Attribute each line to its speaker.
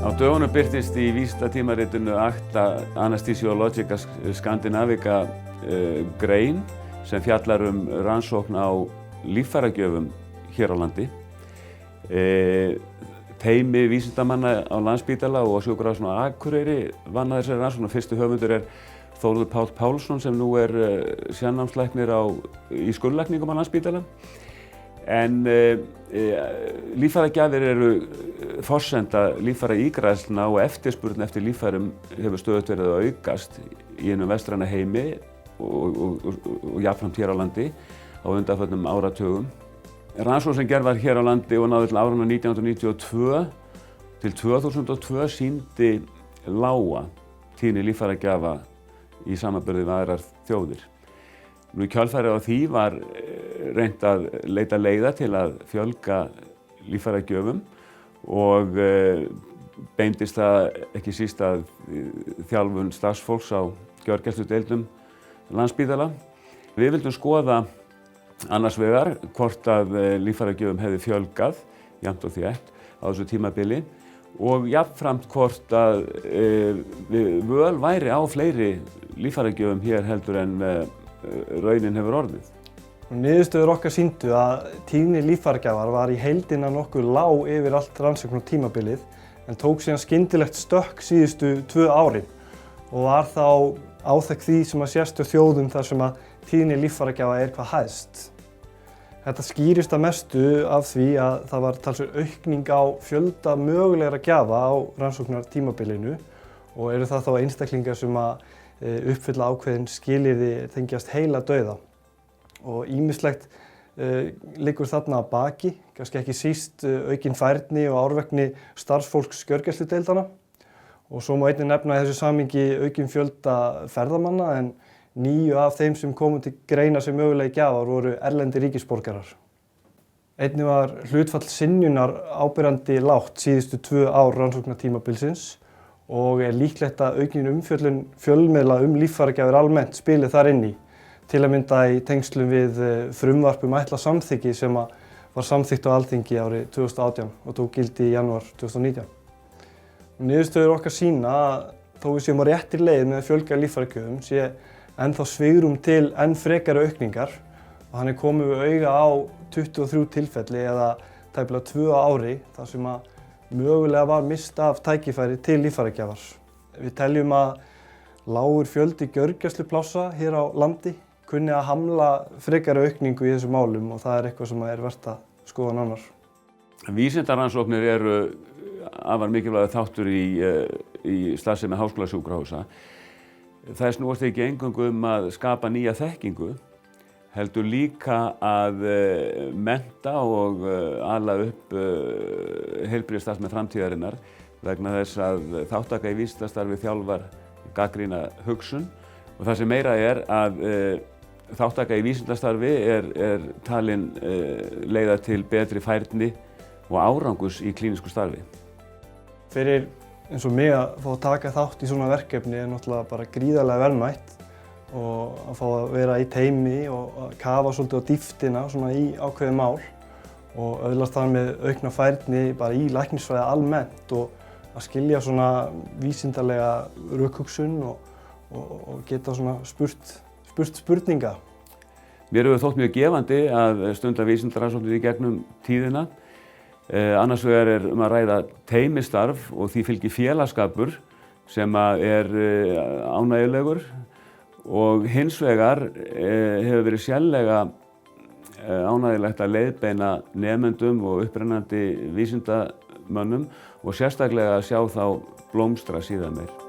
Speaker 1: Á dögunum birtist í vísindatímaritinu Acta Anesthesiologica Scandinavica grein sem fjallar rannsókn á líffæragjöfum hér á landi. Teymi vísindamanna á Landspítala og Sjúkrahúsinu á Akureyri vann að þessari rannsókn og fyrsti höfundur Þórður Páll Pálsson sem nú sérnámslæknir í skurðlækningum á Landspítala. En líffæragjafir eru forsenda líffæraígræðslna og eftirspurn eftir líffærum hefur stöðugt verið að aukast í hinum vestræna heimi og jafnframt hér á landi á undanförnum áratugum. Rannsókn sem gerð var hér á landi og náði til áranna 1992 til 2002 sýndi lága tíðni líffæragjafa í samanburði við aðrar þjóðir. Nú í kjölfarið á því var reynt að leita leiða til að fjölga líffæragjöfum og beindist það ekki síst að þjálfun starfsfólks á gjörgæsludeildum Landspítala. Við vildum skoða annars vegar hvort að líffæragjöfum hefði fjölgað jafnt og þétt á þessu tímabili og jafnframt hvort að völ væri á fleiri líffæragjöfum hér heldur en raunin hefur orðið.
Speaker 2: Niðurstöður okkar sýndu að tíðni líffæragjafar var í heildina nokkuð lág yfir allt rannsóknartímabilið en tók síðan skyndilegt stökk síðustu 2 árin og var þá áþekk því sem að sést hjá þjóðum þar sem að tíðni líffæragjafa hvað hæst. Þetta skýrist að mestu af því að það var talsverð aukning á fjölda mögulegra gjafa á rannsóknartímabilinu og eru það þá einstaklingar sem að uppfylla ákveðin skilyrði tengjast heila dauða. Og ýmislegt liggur þarna að baki, kannski ekki síst aukin færni og árvekni starfsfólks gjörgæsludeildanna. Og svo má einnig nefna í þessu samhengi aukin fjölda ferðamanna en 9 af þeim sem komu til greina sem mögulegi gjafar voru erlendir ríkisborgarar. Einnig var hlutfall synjunar áberandi lágt síðustu 2 ár rannsóknartímabilsins og líklegt að aukin umfjöllun fjölmiðla líffæragjafir almennt spili þar inn í, til að mynda í tengslum við frumvarp ætlað samþykki sem var samþykkt á Alþingi árið 2018 og tók gildi í janúar 2019. Niðurstöður okkar sýna að þó við séum á réttri leið með að fjölga líffæragjöfum sé ennþá svigrúm til enn frekari aukningar og þannig komum við auga á 23 tilfelli eða tæplega 2 á ári þar sem að mögulega var mist af tækifæri til líffæragjafar. Við teljum að lágur fjöldi gjörgæsluplássa hér á landi kunni að hamla frekari aukningu í þessum málum og það eitthvað sem vert að skoða nánar.
Speaker 1: Vísindarannsóknir eru afar mikilvægur þáttur í starfsemi háskólasjúkrahúsa. Það snúast ekki eingöngu að skapa nýja þekkingu, heldur líka að mennta og ala upp heilbrigðisstarfsmenn framtíðarinnar vegna þess að þátttaka í vísindastarfi þjálfar gagnrýna hugsun og það sem meira að þátttaka í vísindastarfi er talin leiða til betri færni og árangurs í klínísku starfi.
Speaker 2: Fyrir eins og mig að fá að taka þátt í svona verkefni náttúrulega bara gríðarlega velmætt og að fá að vera í teymi og að kafa svolítið á dýptina svona í ákveðið mál og öðlast þar með aukna færni bara í læknisfræði almennt og að skilja svona vísindalega rökhugsun og geta svona spurt spurninga.
Speaker 1: Mér hefur þótt mjög gefandi að stunda vísindarannsóknir í gegnum tíðina. Annars vegar að ræða teymistarf og því fylgir félagsskapur sem ánægjulegur og hins vegar hefur verið sérlega ánægjulegt að leiðbeina nemendum og upprennandi vísindamönnum og sérstaklega að sjá þá blómstra síðar meir.